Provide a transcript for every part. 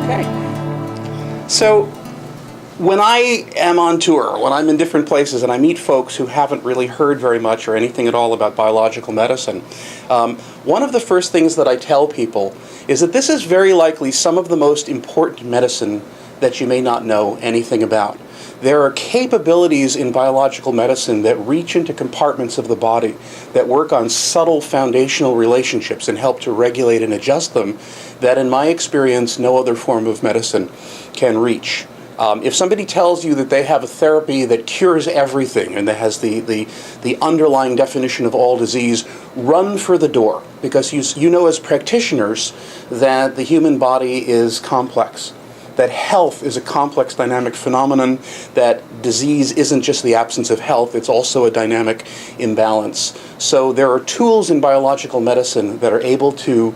Okay. So when I am on tour, when I'm in different places and I meet folks who haven't really heard very much or anything at all about biological medicine, one of the first things that I tell people is that this is very likely some of the most important medicine that you may not know anything about. There are capabilities in biological medicine that reach into compartments of the body that work on subtle foundational relationships and help to regulate and adjust them that, in my experience, no other form of medicine can reach. If somebody tells you that they have a therapy that cures everything and that has the underlying definition of all disease, run for the door, because you know as practitioners that the human body is complex, that health is a complex dynamic phenomenon, that disease isn't just the absence of health, it's also a dynamic imbalance. So there are tools in biological medicine that are able to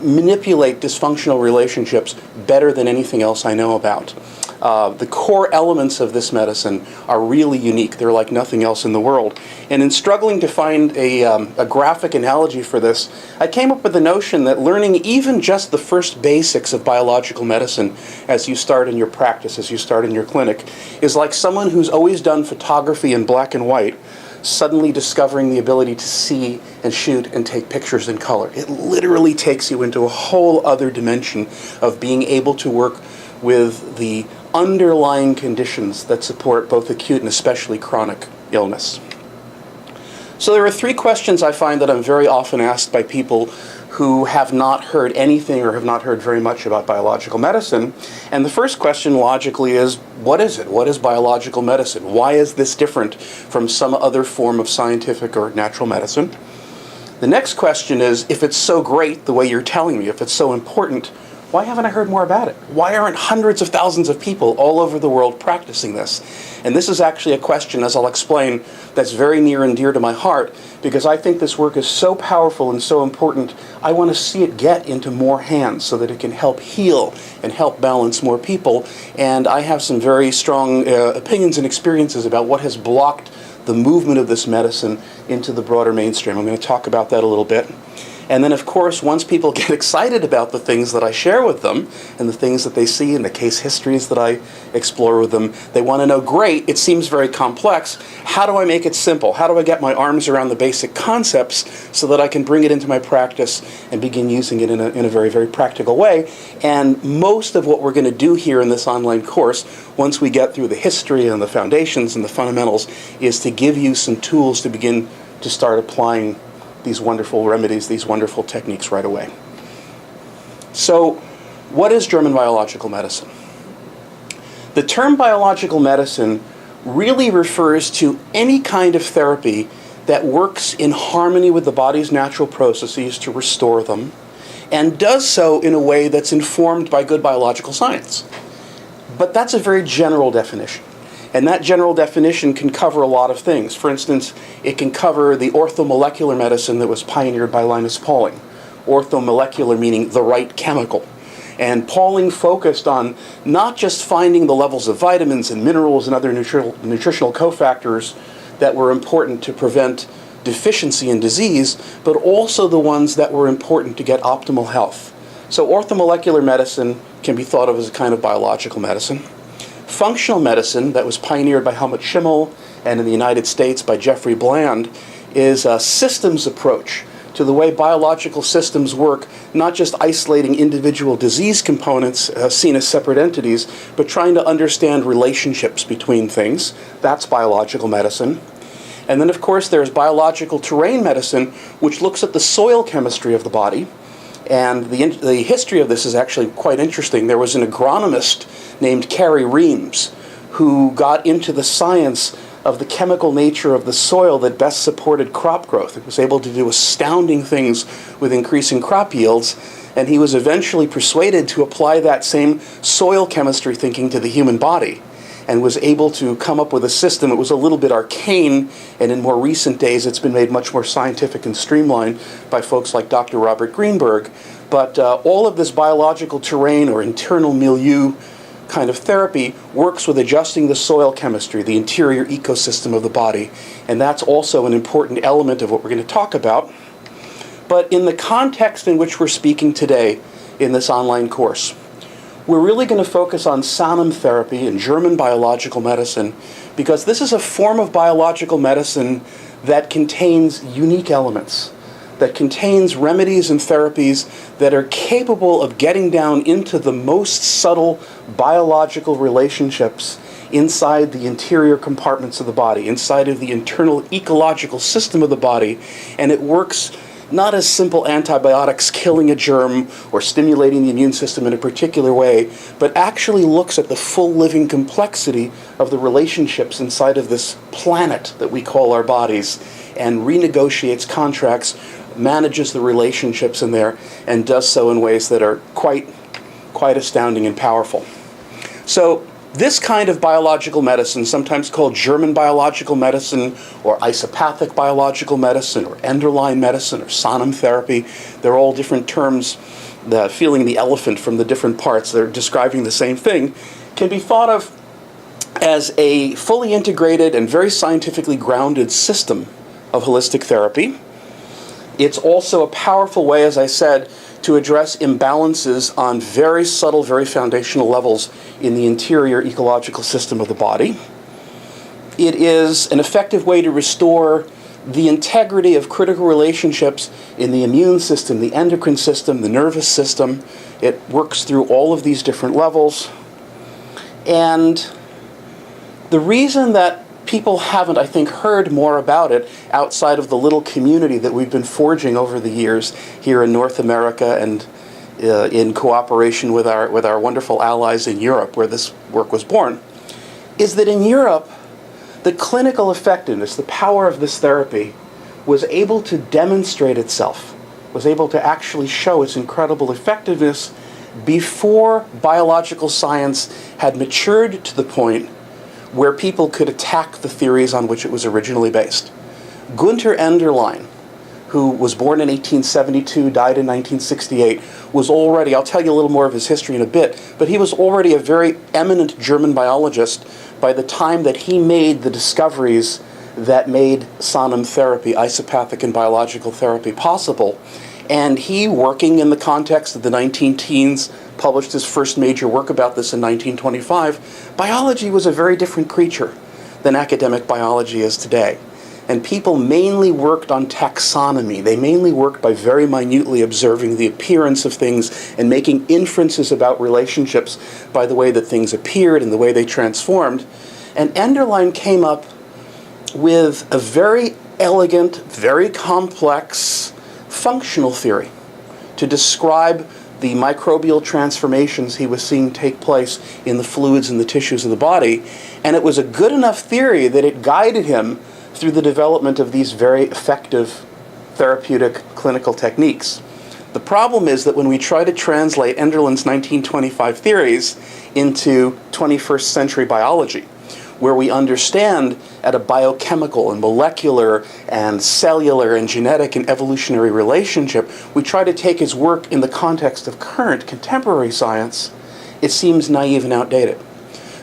manipulate dysfunctional relationships better than anything else I know about. The core elements of this medicine are really unique. They're like nothing else in the world. And in struggling to find a graphic analogy for this, I came up with the notion that learning even just the first basics of biological medicine as you start in your practice, as you start in your clinic, is like someone who's always done photography in black and white suddenly discovering the ability to see and shoot and take pictures in color. It literally takes you into a whole other dimension of being able to work with the underlying conditions that support both acute and especially chronic illness. So there are three questions I find that I'm very often asked by people who have not heard anything or have not heard very much about biological medicine. And the first question logically is, what is it? What is biological medicine? Why is this different from some other form of scientific or natural medicine? The next question is, if it's so great the way you're telling me, if it's so important, why haven't I heard more about it? Why aren't hundreds of thousands of people all over the world practicing this? And this is actually a question, as I'll explain, that's very near and dear to my heart, because I think this work is so powerful and so important, I want to see it get into more hands so that it can help heal and help balance more people. And I have some very strong opinions and experiences about what has blocked the movement of this medicine into the broader mainstream. I'm going to talk about that a little bit. And then, of course, once people get excited about the things that I share with them and the things that they see and the case histories that I explore with them, they want to know, great, it seems very complex. How do I make it simple? How do I get my arms around the basic concepts so that I can bring it into my practice and begin using it in a very, very practical way? And most of what we're going to do here in this online course, once we get through the history and the foundations and the fundamentals, is to give you some tools to begin to start applying these wonderful remedies, these wonderful techniques right away. So, what is German biological medicine? The term biological medicine really refers to any kind of therapy that works in harmony with the body's natural processes to restore them, and does so in a way that's informed by good biological science. But that's a very general definition. And that general definition can cover a lot of things. For instance, it can cover the orthomolecular medicine that was pioneered by Linus Pauling. Orthomolecular meaning the right chemical. And Pauling focused on not just finding the levels of vitamins and minerals and other nutritional cofactors that were important to prevent deficiency and disease, but also the ones that were important to get optimal health. So orthomolecular medicine can be thought of as a kind of biological medicine. Functional medicine, that was pioneered by Helmut Schimmel and in the United States by Jeffrey Bland, is a systems approach to the way biological systems work, not just isolating individual disease components seen as separate entities, but trying to understand relationships between things. That's biological medicine. And then, of course, there's biological terrain medicine, which looks at the soil chemistry of the body. And the history of this is actually quite interesting. There was an agronomist named Carey Reams who got into the science of the chemical nature of the soil that best supported crop growth. It was able to do astounding things with increasing crop yields, and he was eventually persuaded to apply that same soil chemistry thinking to the human body, and was able to come up with a system. It was a little bit arcane, and in more recent days it's been made much more scientific and streamlined by folks like Dr. Robert Greenberg. But all of this biological terrain or internal milieu kind of therapy works with adjusting the soil chemistry, the interior ecosystem of the body, and that's also an important element of what we're going to talk about. But in the context in which we're speaking today in this online course, we're really going to focus on Sanem therapy and German biological medicine because this is a form of biological medicine that contains unique elements, that contains remedies and therapies that are capable of getting down into the most subtle biological relationships inside the interior compartments of the body, inside of the internal ecological system of the body, and it works not as simple antibiotics killing a germ or stimulating the immune system in a particular way, but actually looks at the full living complexity of the relationships inside of this planet that we call our bodies, and renegotiates contracts, manages the relationships in there, and does so in ways that are quite astounding and powerful. So this kind of biological medicine, sometimes called German biological medicine, or isopathic biological medicine, or Enderlein medicine, or Sanem therapy, they're all different terms, feeling the elephant from the different parts, they're describing the same thing, can be thought of as a fully integrated and very scientifically grounded system of holistic therapy. It's also a powerful way, as I said, to address imbalances on very subtle, very foundational levels in the interior ecological system of the body. It is an effective way to restore the integrity of critical relationships in the immune system, the endocrine system, the nervous system. It works through all of these different levels. And the reason that people haven't, I think, heard more about it outside of the little community that we've been forging over the years here in North America and in cooperation with our wonderful allies in Europe, where this work was born, is that in Europe, the clinical effectiveness, the power of this therapy, was able to demonstrate itself, was able to actually show its incredible effectiveness before biological science had matured to the point where people could attack the theories on which it was originally based. Gunther Enderlein, who was born in 1872, died in 1968, was already, I'll tell you a little more of his history in a bit, but he was already a very eminent German biologist by the time that he made the discoveries that made Sanem therapy, isopathic and biological therapy, possible. And he, working in the context of the 19-teens, published his first major work about this in 1925. Biology was a very different creature than academic biology is today. And people mainly worked on taxonomy. They mainly worked by very minutely observing the appearance of things and making inferences about relationships by the way that things appeared and the way they transformed. And Enderlein came up with a very elegant, very complex functional theory to describe the microbial transformations he was seeing take place in the fluids and the tissues of the body. And it was a good enough theory that it guided him through the development of these very effective therapeutic clinical techniques. The problem is that when we try to translate Enderlein's 1925 theories into 21st century biology, where we understand at a biochemical and molecular and cellular and genetic and evolutionary relationship, we try to take his work in the context of current contemporary science, it seems naive and outdated.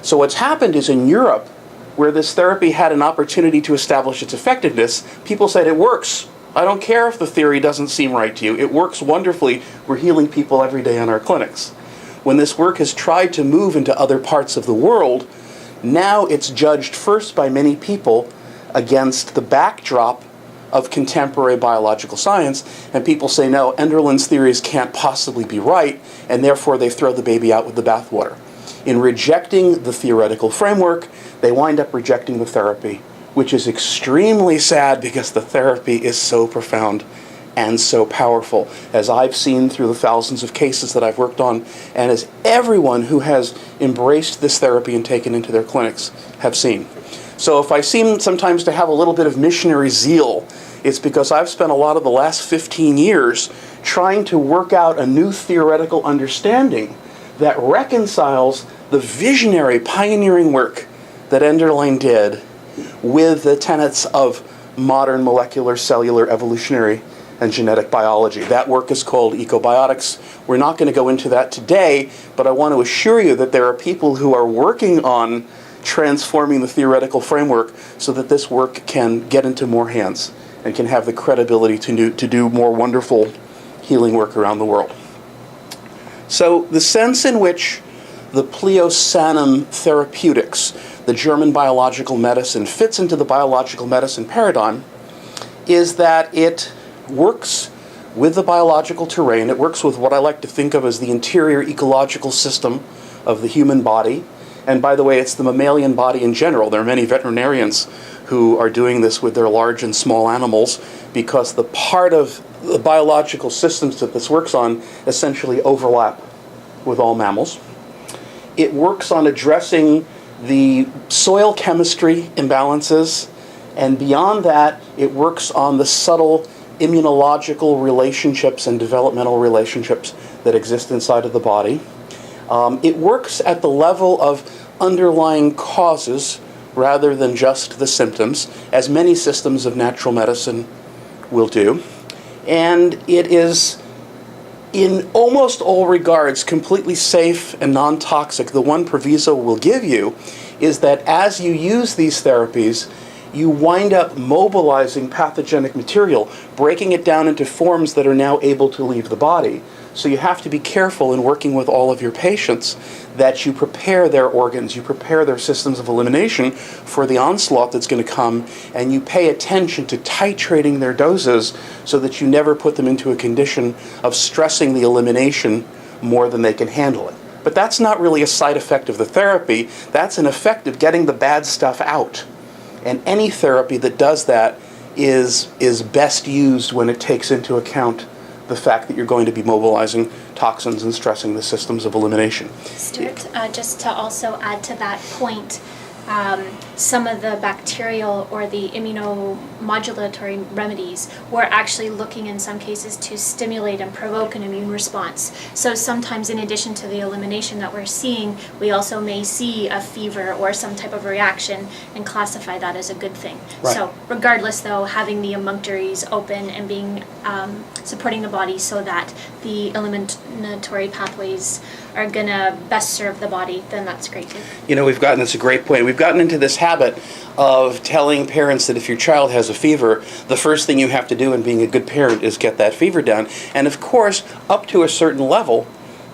So what's happened is in Europe, where this therapy had an opportunity to establish its effectiveness, people said, it works. I don't care if the theory doesn't seem right to you. It works wonderfully. We're healing people every day in our clinics. When this work has tried to move into other parts of the world, now it's judged first by many people against the backdrop of contemporary biological science, and people say, no, Enderlein's theories can't possibly be right, and therefore they throw the baby out with the bathwater. In rejecting the theoretical framework, they wind up rejecting the therapy, which is extremely sad because the therapy is so profound and so powerful, as I've seen through the thousands of cases that I've worked on, and as everyone who has embraced this therapy and taken into their clinics have seen. So if I seem sometimes to have a little bit of missionary zeal, it's because I've spent a lot of the last 15 years trying to work out a new theoretical understanding that reconciles the visionary, pioneering work that Enderlein did with the tenets of modern molecular, cellular, evolutionary, and genetic biology. That work is called ecobiotics. We're not going to go into that today, but I want to assure you that there are people who are working on transforming the theoretical framework so that this work can get into more hands and can have the credibility to do more wonderful healing work around the world. So the sense in which the Pliocyanum Therapeutics, the German biological medicine, fits into the biological medicine paradigm is that it works with the biological terrain. It works with what I like to think of as the interior ecological system of the human body. And by the way, it's the mammalian body in general. There are many veterinarians who are doing this with their large and small animals because the part of the biological systems that this works on essentially overlap with all mammals. It works on addressing the soil chemistry imbalances, and beyond that, it works on the subtle immunological relationships and developmental relationships that exist inside of the body. It works at the level of underlying causes rather than just the symptoms, as many systems of natural medicine will do. And it is, in almost all regards, completely safe and non-toxic. The one proviso we'll give you is that as you use these therapies, you wind up mobilizing pathogenic material, breaking it down into forms that are now able to leave the body. So you have to be careful in working with all of your patients that you prepare their organs, you prepare their systems of elimination for the onslaught that's going to come, and you pay attention to titrating their doses so that you never put them into a condition of stressing the elimination more than they can handle it. But that's not really a side effect of the therapy. That's an effect of getting the bad stuff out. And any therapy that does that is best used when it takes into account the fact that you're going to be mobilizing toxins and stressing the systems of elimination. Stuart, just to also add to that point, some of the bacterial or the immunomodulatory remedies, we're actually looking in some cases to stimulate and provoke an immune response. So sometimes in addition to the elimination that we're seeing, we also may see a fever or some type of reaction and classify that as a good thing. Right. So regardless though, having the emunctories open and being supporting the body so that the eliminatory pathways are going to best serve the body, then that's great too. You know, that's a great point. We've gotten into this habit of telling parents that if your child has a fever, the first thing you have to do in being a good parent is get that fever down. And of course, up to a certain level,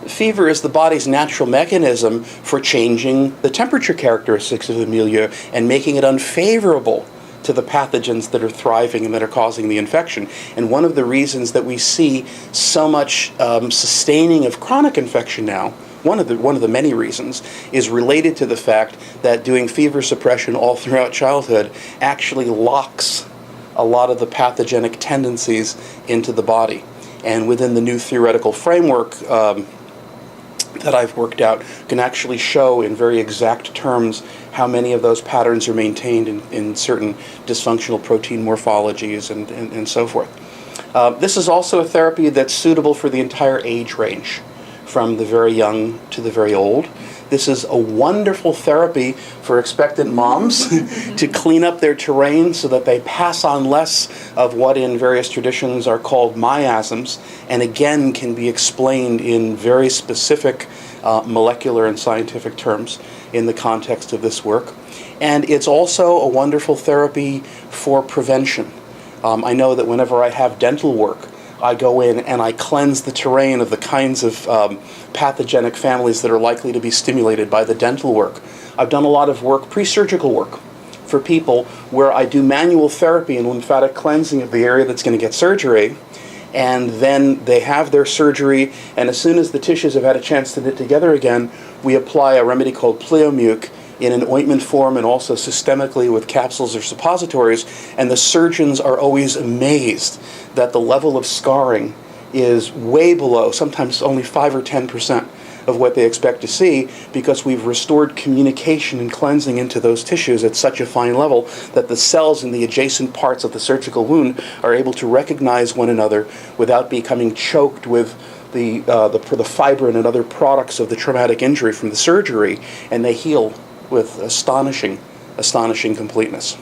fever is the body's natural mechanism for changing the temperature characteristics of the milieu and making it unfavorable to the pathogens that are thriving and that are causing the infection. And one of the reasons that we see so much sustaining of chronic infection now, one of the many reasons, is related to the fact that doing fever suppression all throughout childhood actually locks a lot of the pathogenic tendencies into the body. And within the new theoretical framework that I've worked out can actually show in very exact terms how many of those patterns are maintained in certain dysfunctional protein morphologies and so forth. This is also a therapy that's suitable for the entire age range, from the very young to the very old. This is a wonderful therapy for expectant moms to clean up their terrain so that they pass on less of what in various traditions are called miasms, and again can be explained in very specific molecular and scientific terms in the context of this work. And it's also a wonderful therapy for prevention. I know that whenever I have dental work, I go in and I cleanse the terrain of the kinds of pathogenic families that are likely to be stimulated by the dental work. I've done a lot of work, pre-surgical work, for people where I do manual therapy and lymphatic cleansing of the area that's going to get surgery, and then they have their surgery, and as soon as the tissues have had a chance to knit together again, we apply a remedy called Pleomuc in an ointment form and also systemically with capsules or suppositories, and the surgeons are always amazed that the level of scarring is way below, sometimes only 5 or 10% of what they expect to see, because we've restored communication and cleansing into those tissues at such a fine level that the cells in the adjacent parts of the surgical wound are able to recognize one another without becoming choked with the fibrin and other products of the traumatic injury from the surgery, and they heal with astonishing completeness.